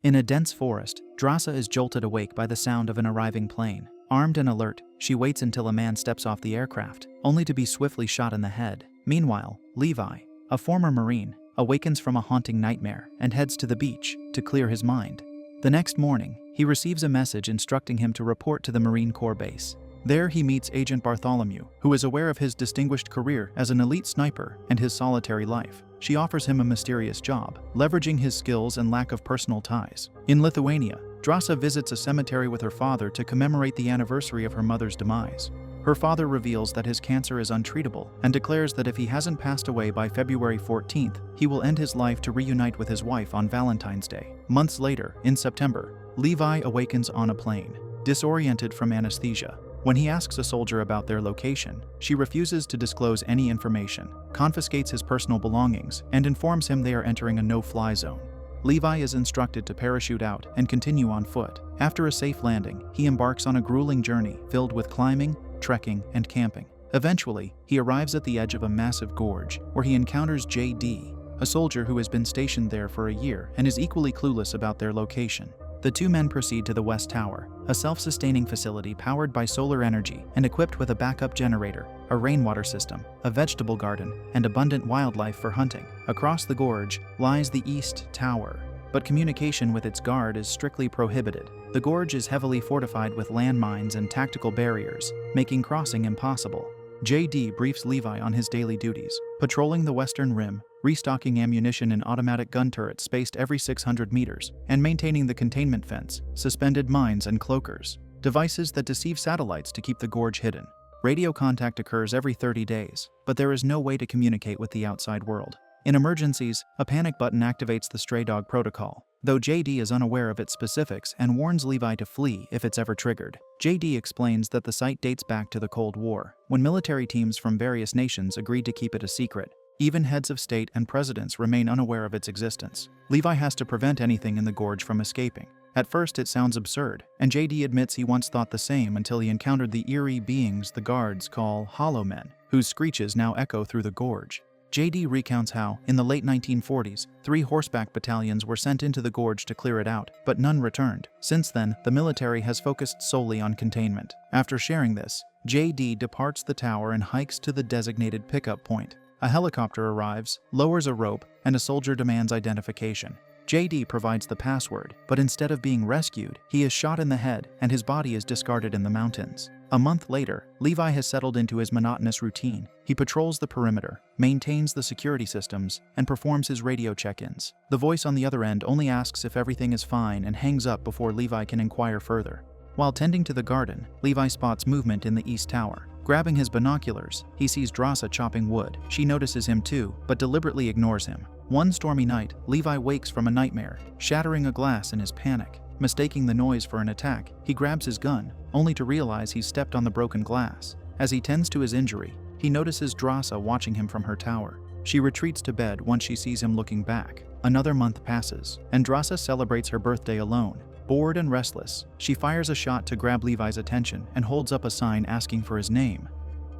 In a dense forest, Dasa is jolted awake by the sound of an arriving plane. Armed and alert, she waits until a man steps off the aircraft, only to be swiftly shot in the head. Meanwhile, Levi, a former Marine, awakens from a haunting nightmare and heads to the beach to clear his mind. The next morning, he receives a message instructing him to report to the Marine Corps base. There he meets Agent Bartholomew, who is aware of his distinguished career as an elite sniper and his solitary life. She offers him a mysterious job, leveraging his skills and lack of personal ties. In Lithuania, Dasa visits a cemetery with her father to commemorate the anniversary of her mother's demise. Her father reveals that his cancer is untreatable and declares that if he hasn't passed away by February 14th, he will end his life to reunite with his wife on Valentine's Day. Months later, in September, Levi awakens on a plane, disoriented from anesthesia. When he asks a soldier about their location, she refuses to disclose any information, confiscates his personal belongings, and informs him they are entering a no-fly zone. Levi is instructed to parachute out and continue on foot. After a safe landing, he embarks on a grueling journey filled with climbing, trekking, and camping. Eventually, he arrives at the edge of a massive gorge, where he encounters J.D., a soldier who has been stationed there for a year and is equally clueless about their location. The two men proceed to the West Tower, a self-sustaining facility powered by solar energy and equipped with a backup generator, a rainwater system, a vegetable garden, and abundant wildlife for hunting. Across the gorge lies the East Tower, but communication with its guard is strictly prohibited. The gorge is heavily fortified with landmines and tactical barriers, making crossing impossible. J.D. briefs Levi on his daily duties, patrolling the western rim, restocking ammunition in automatic gun turrets spaced every 600 meters, and maintaining the containment fence, suspended mines and cloakers, devices that deceive satellites to keep the gorge hidden. Radio contact occurs every 30 days, but there is no way to communicate with the outside world. In emergencies, a panic button activates the stray dog protocol, though JD is unaware of its specifics and warns Levi to flee if it's ever triggered. JD explains that the site dates back to the Cold War, when military teams from various nations agreed to keep it a secret. Even heads of state and presidents remain unaware of its existence. Levi has to prevent anything in the gorge from escaping. At first it sounds absurd, and JD admits he once thought the same until he encountered the eerie beings the guards call Hollow Men, whose screeches now echo through the gorge. JD recounts how, in the late 1940s, 3 horseback battalions were sent into the gorge to clear it out, but none returned. Since then, the military has focused solely on containment. After sharing this, JD departs the tower and hikes to the designated pickup point. A helicopter arrives, lowers a rope, and a soldier demands identification. JD provides the password, but instead of being rescued, he is shot in the head and his body is discarded in the mountains. A month later, Levi has settled into his monotonous routine. He patrols the perimeter, maintains the security systems, and performs his radio check-ins. The voice on the other end only asks if everything is fine and hangs up before Levi can inquire further. While tending to the garden, Levi spots movement in the East Tower. Grabbing his binoculars, he sees Dasa chopping wood. She notices him too, but deliberately ignores him. One stormy night, Levi wakes from a nightmare, shattering a glass in his panic. Mistaking the noise for an attack, he grabs his gun, only to realize he's stepped on the broken glass. As he tends to his injury, he notices Dasa watching him from her tower. She retreats to bed once she sees him looking back. Another month passes, and Dasa celebrates her birthday alone. Bored and restless, she fires a shot to grab Levi's attention and holds up a sign asking for his name.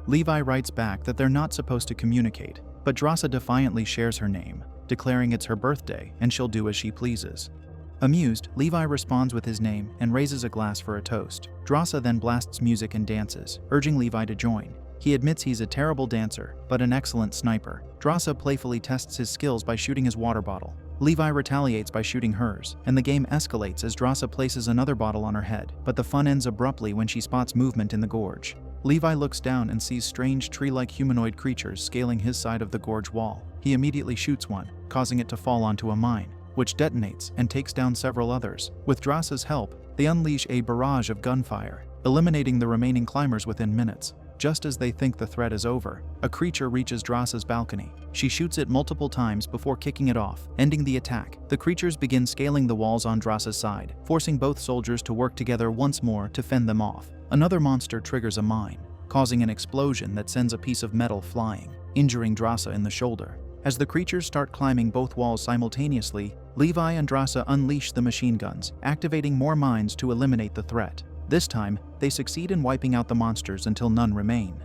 Levi writes back that they're not supposed to communicate, but Dasa defiantly shares her name, declaring it's her birthday and she'll do as she pleases. Amused, Levi responds with his name and raises a glass for a toast. Dasa then blasts music and dances, urging Levi to join. He admits he's a terrible dancer, but an excellent sniper. Dasa playfully tests his skills by shooting his water bottle. Levi retaliates by shooting hers, and the game escalates as Dasa places another bottle on her head, but the fun ends abruptly when she spots movement in the gorge. Levi looks down and sees strange tree-like humanoid creatures scaling his side of the gorge wall. He immediately shoots one, causing it to fall onto a mine, which detonates and takes down several others. With Dasa's help, they unleash a barrage of gunfire, eliminating the remaining climbers within minutes. Just as they think the threat is over, a creature reaches Dasa's balcony. She shoots it multiple times before kicking it off, ending the attack. The creatures begin scaling the walls on Dasa's side, forcing both soldiers to work together once more to fend them off. Another monster triggers a mine, causing an explosion that sends a piece of metal flying, injuring Dasa in the shoulder. As the creatures start climbing both walls simultaneously, Levi and Dasa unleash the machine guns, activating more mines to eliminate the threat. This time, they succeed in wiping out the monsters until none remain.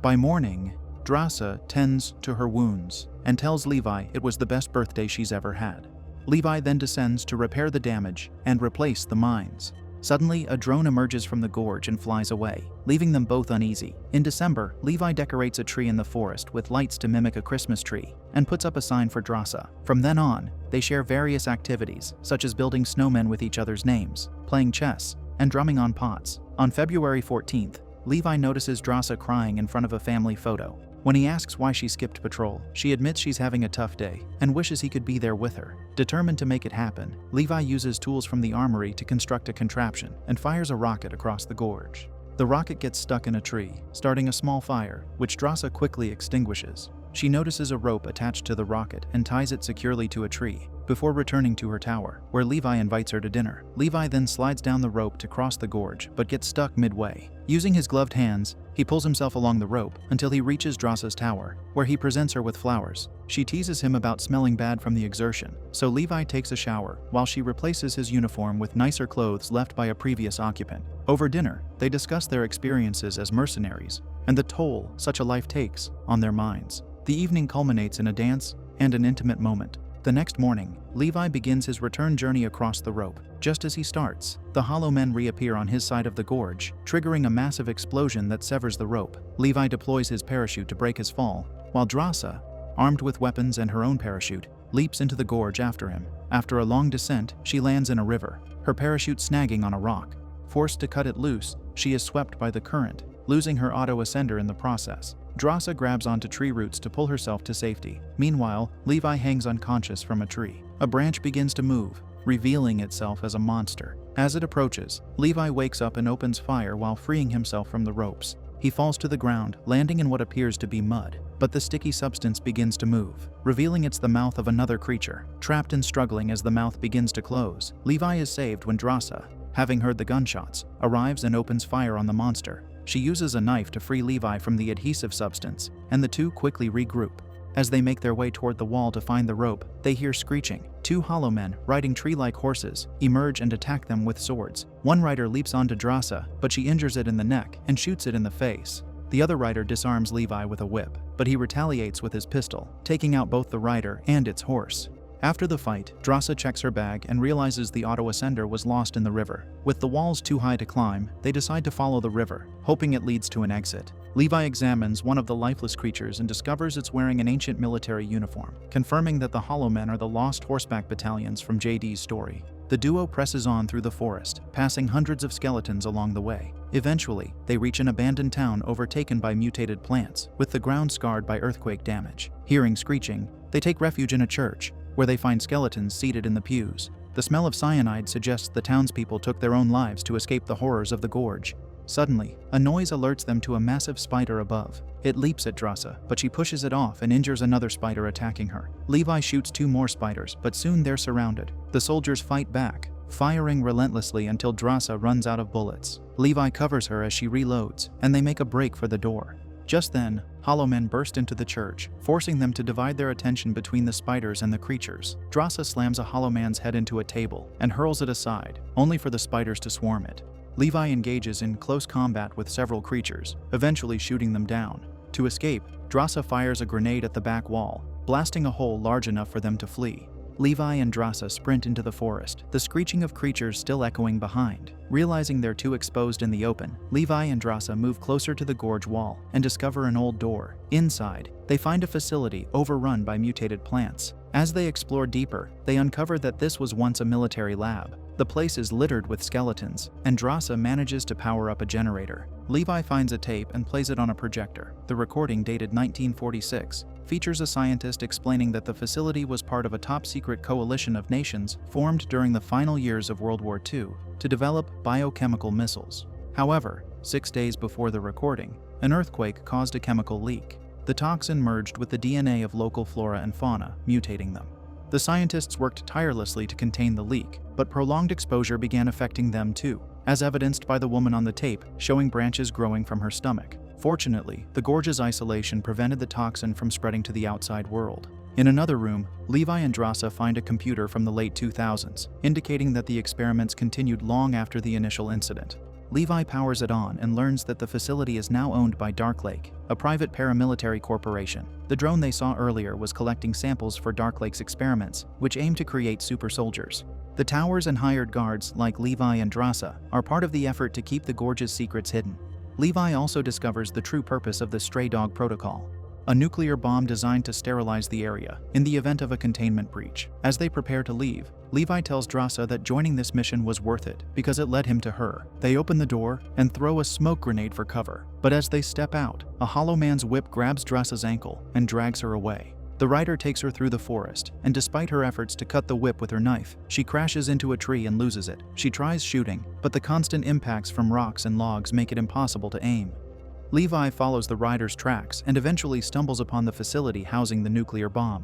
By morning, Dasa tends to her wounds and tells Levi it was the best birthday she's ever had. Levi then descends to repair the damage and replace the mines. Suddenly, a drone emerges from the gorge and flies away, leaving them both uneasy. In December, Levi decorates a tree in the forest with lights to mimic a Christmas tree and puts up a sign for Dasa. From then on, they share various activities, such as building snowmen with each other's names, playing chess, and drumming on pots. On February 14th, Levi notices Dasa crying in front of a family photo. When he asks why she skipped patrol, she admits she's having a tough day and wishes he could be there with her. Determined to make it happen, Levi uses tools from the armory to construct a contraption and fires a rocket across the gorge. The rocket gets stuck in a tree, starting a small fire, which Dasa quickly extinguishes. She notices a rope attached to the rocket and ties it securely to a tree, before returning to her tower, where Levi invites her to dinner. Levi then slides down the rope to cross the gorge, but gets stuck midway. Using his gloved hands, he pulls himself along the rope until he reaches Dasa's tower, where he presents her with flowers. She teases him about smelling bad from the exertion, so Levi takes a shower while she replaces his uniform with nicer clothes left by a previous occupant. Over dinner, they discuss their experiences as mercenaries and the toll such a life takes on their minds. The evening culminates in a dance and an intimate moment. The next morning, Levi begins his return journey across the rope. Just as he starts, the hollow men reappear on his side of the gorge, triggering a massive explosion that severs the rope. Levi deploys his parachute to break his fall, while Dasa, armed with weapons and her own parachute, leaps into the gorge after him. After a long descent, she lands in a river, her parachute snagging on a rock. Forced to cut it loose, she is swept by the current, losing her auto-ascender in the process. Dasa grabs onto tree roots to pull herself to safety. Meanwhile, Levi hangs unconscious from a tree. A branch begins to move, revealing itself as a monster. As it approaches, Levi wakes up and opens fire while freeing himself from the ropes. He falls to the ground, landing in what appears to be mud, but the sticky substance begins to move, revealing it's the mouth of another creature. Trapped and struggling as the mouth begins to close, Levi is saved when Dasa, having heard the gunshots, arrives and opens fire on the monster. She uses a knife to free Levi from the adhesive substance, and the two quickly regroup. As they make their way toward the wall to find the rope, they hear screeching. Two hollow men, riding tree-like horses, emerge and attack them with swords. One rider leaps onto Dasa, but she injures it in the neck and shoots it in the face. The other rider disarms Levi with a whip, but he retaliates with his pistol, taking out both the rider and its horse. After the fight, Dasa checks her bag and realizes the auto-ascender was lost in the river. With the walls too high to climb, they decide to follow the river, hoping it leads to an exit. Levi examines one of the lifeless creatures and discovers it's wearing an ancient military uniform, confirming that the Hollow Men are the lost horseback battalions from JD's story. The duo presses on through the forest, passing hundreds of skeletons along the way. Eventually, they reach an abandoned town overtaken by mutated plants, with the ground scarred by earthquake damage. Hearing screeching, they take refuge in a church, where they find skeletons seated in the pews. The smell of cyanide suggests the townspeople took their own lives to escape the horrors of the gorge. Suddenly, a noise alerts them to a massive spider above. It leaps at Dasa, but she pushes it off and injures another spider attacking her. Levi shoots two more spiders, but soon they're surrounded. The soldiers fight back, firing relentlessly until Dasa runs out of bullets. Levi covers her as she reloads, and they make a break for the door. Just then, Hollow Men burst into the church, forcing them to divide their attention between the spiders and the creatures. Dasa slams a Hollow Man's head into a table and hurls it aside, only for the spiders to swarm it. Levi engages in close combat with several creatures, eventually shooting them down. To escape, Dasa fires a grenade at the back wall, blasting a hole large enough for them to flee. Levi and Dasa sprint into the forest, the screeching of creatures still echoing behind. Realizing they're too exposed in the open, Levi and Dasa move closer to the gorge wall and discover an old door. Inside, they find a facility overrun by mutated plants. As they explore deeper, they uncover that this was once a military lab. The place is littered with skeletons, and Dasa manages to power up a generator. Levi finds a tape and plays it on a projector. The recording, dated 1946, features a scientist explaining that the facility was part of a top-secret coalition of nations formed during the final years of World War II to develop biochemical missiles. However, 6 days before the recording, an earthquake caused a chemical leak. The toxin merged with the DNA of local flora and fauna, mutating them. The scientists worked tirelessly to contain the leak, but prolonged exposure began affecting them too, as evidenced by the woman on the tape showing branches growing from her stomach. Fortunately, the gorge's isolation prevented the toxin from spreading to the outside world. In another room, Levi and Dasa find a computer from the late 2000s, indicating that the experiments continued long after the initial incident. Levi powers it on and learns that the facility is now owned by Darklake, a private paramilitary corporation. The drone they saw earlier was collecting samples for Darklake's experiments, which aim to create super soldiers. The towers and hired guards, like Levi and Dasa, are part of the effort to keep the Gorge's secrets hidden. Levi also discovers the true purpose of the Stray Dog Protocol, a nuclear bomb designed to sterilize the area in the event of a containment breach. As they prepare to leave, Levi tells Dasa that joining this mission was worth it because it led him to her. They open the door and throw a smoke grenade for cover, but as they step out, a hollow man's whip grabs Drasa's ankle and drags her away. The rider takes her through the forest, and despite her efforts to cut the whip with her knife, she crashes into a tree and loses it. She tries shooting, but the constant impacts from rocks and logs make it impossible to aim. Levi follows the rider's tracks and eventually stumbles upon the facility housing the nuclear bomb.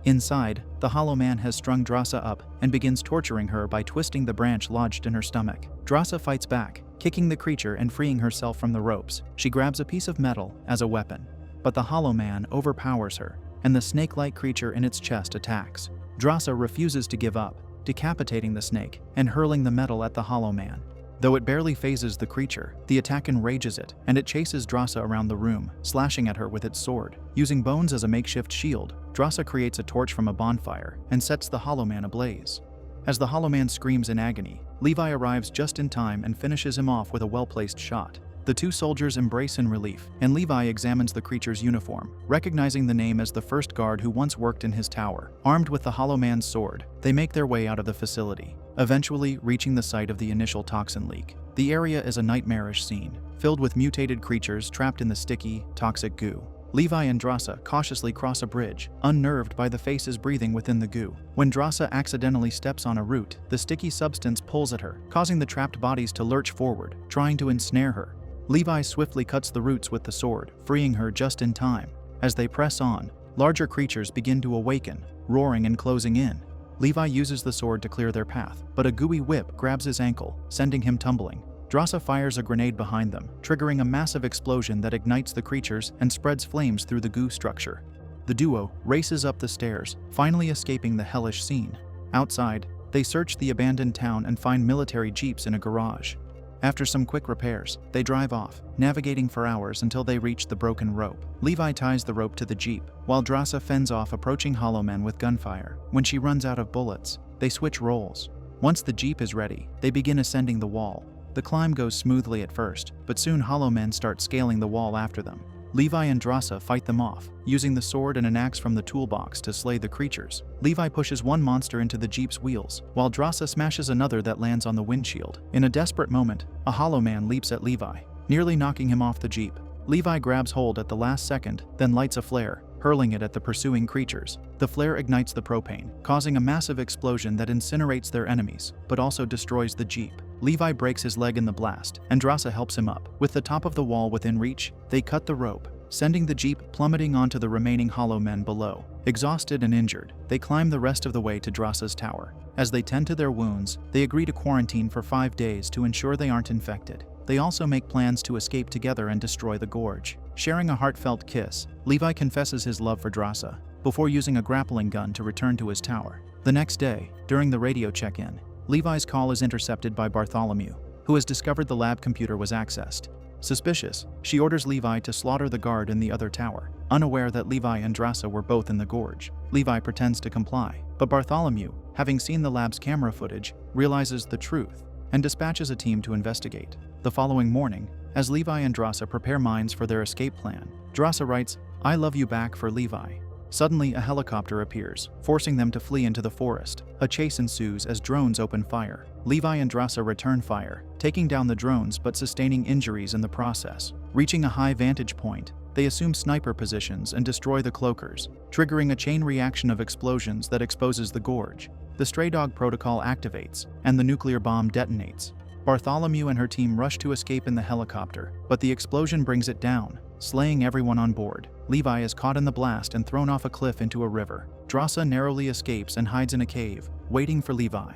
Inside, the hollow man has strung Dasa up and begins torturing her by twisting the branch lodged in her stomach. Dasa fights back, kicking the creature and freeing herself from the ropes. She grabs a piece of metal as a weapon, but the hollow man overpowers her, and the snake-like creature in its chest attacks. Dasa refuses to give up, decapitating the snake and hurling the metal at the hollow man. Though it barely phases the creature, the attack enrages it, and it chases Dasa around the room, slashing at her with its sword. Using bones as a makeshift shield, Dasa creates a torch from a bonfire and sets the hollow man ablaze. As the hollow man screams in agony, Levi arrives just in time and finishes him off with a well-placed shot. The two soldiers embrace in relief, and Levi examines the creature's uniform, recognizing the name as the first guard who once worked in his tower. Armed with the hollow man's sword, they make their way out of the facility, eventually reaching the site of the initial toxin leak. The area is a nightmarish scene, filled with mutated creatures trapped in the sticky, toxic goo. Levi and Dasa cautiously cross a bridge, unnerved by the faces breathing within the goo. When Dasa accidentally steps on a root, the sticky substance pulls at her, causing the trapped bodies to lurch forward, trying to ensnare her. Levi swiftly cuts the roots with the sword, freeing her just in time. As they press on, larger creatures begin to awaken, roaring and closing in. Levi uses the sword to clear their path, but a gooey whip grabs his ankle, sending him tumbling. Dasa fires a grenade behind them, triggering a massive explosion that ignites the creatures and spreads flames through the goo structure. The duo races up the stairs, finally escaping the hellish scene. Outside, they search the abandoned town and find military jeeps in a garage. After some quick repairs, they drive off, navigating for hours until they reach the broken rope. Levi ties the rope to the jeep, while Dasa fends off approaching hollow men with gunfire. When she runs out of bullets, they switch roles. Once the jeep is ready, they begin ascending the wall. The climb goes smoothly at first, but soon hollow men start scaling the wall after them. Levi and Dasa fight them off, using the sword and an axe from the toolbox to slay the creatures. Levi pushes one monster into the jeep's wheels, while Dasa smashes another that lands on the windshield. In a desperate moment, a hollow man leaps at Levi, nearly knocking him off the jeep. Levi grabs hold at the last second, then lights a flare, hurling it at the pursuing creatures. The flare ignites the propane, causing a massive explosion that incinerates their enemies, but also destroys the jeep. Levi breaks his leg in the blast, and Dasa helps him up. With the top of the wall within reach, they cut the rope, sending the jeep plummeting onto the remaining hollow men below. Exhausted and injured, they climb the rest of the way to Drasa's tower. As they tend to their wounds, they agree to quarantine for 5 days to ensure they aren't infected. They also make plans to escape together and destroy the Gorge. Sharing a heartfelt kiss, Levi confesses his love for Dasa, before using a grappling gun to return to his tower. The next day, during the radio check-in, Levi's call is intercepted by Bartholomew, who has discovered the lab computer was accessed. Suspicious, she orders Levi to slaughter the guard in the other tower, unaware that Levi and Dasa were both in the Gorge. Levi pretends to comply, but Bartholomew, having seen the lab's camera footage, realizes the truth and dispatches a team to investigate. The following morning, as Levi and Dasa prepare mines for their escape plan, Dasa writes, "I love you back" for Levi. Suddenly, a helicopter appears, forcing them to flee into the forest. A chase ensues as drones open fire. Levi and Dasa return fire, taking down the drones but sustaining injuries in the process. Reaching a high vantage point, they assume sniper positions and destroy the cloakers, triggering a chain reaction of explosions that exposes the Gorge. The Stray Dog Protocol activates, and the nuclear bomb detonates. Bartholomew and her team rush to escape in the helicopter, but the explosion brings it down, slaying everyone on board. Levi is caught in the blast and thrown off a cliff into a river. Dasa narrowly escapes and hides in a cave, waiting for Levi.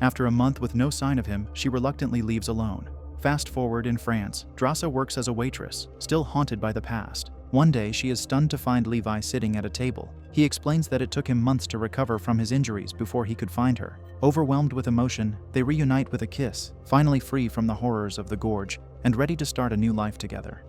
After a month with no sign of him, she reluctantly leaves alone. Fast forward in France, Dasa works as a waitress, still haunted by the past. One day, she is stunned to find Levi sitting at a table. He explains that it took him months to recover from his injuries before he could find her. Overwhelmed with emotion, they reunite with a kiss, finally free from the horrors of the Gorge and ready to start a new life together.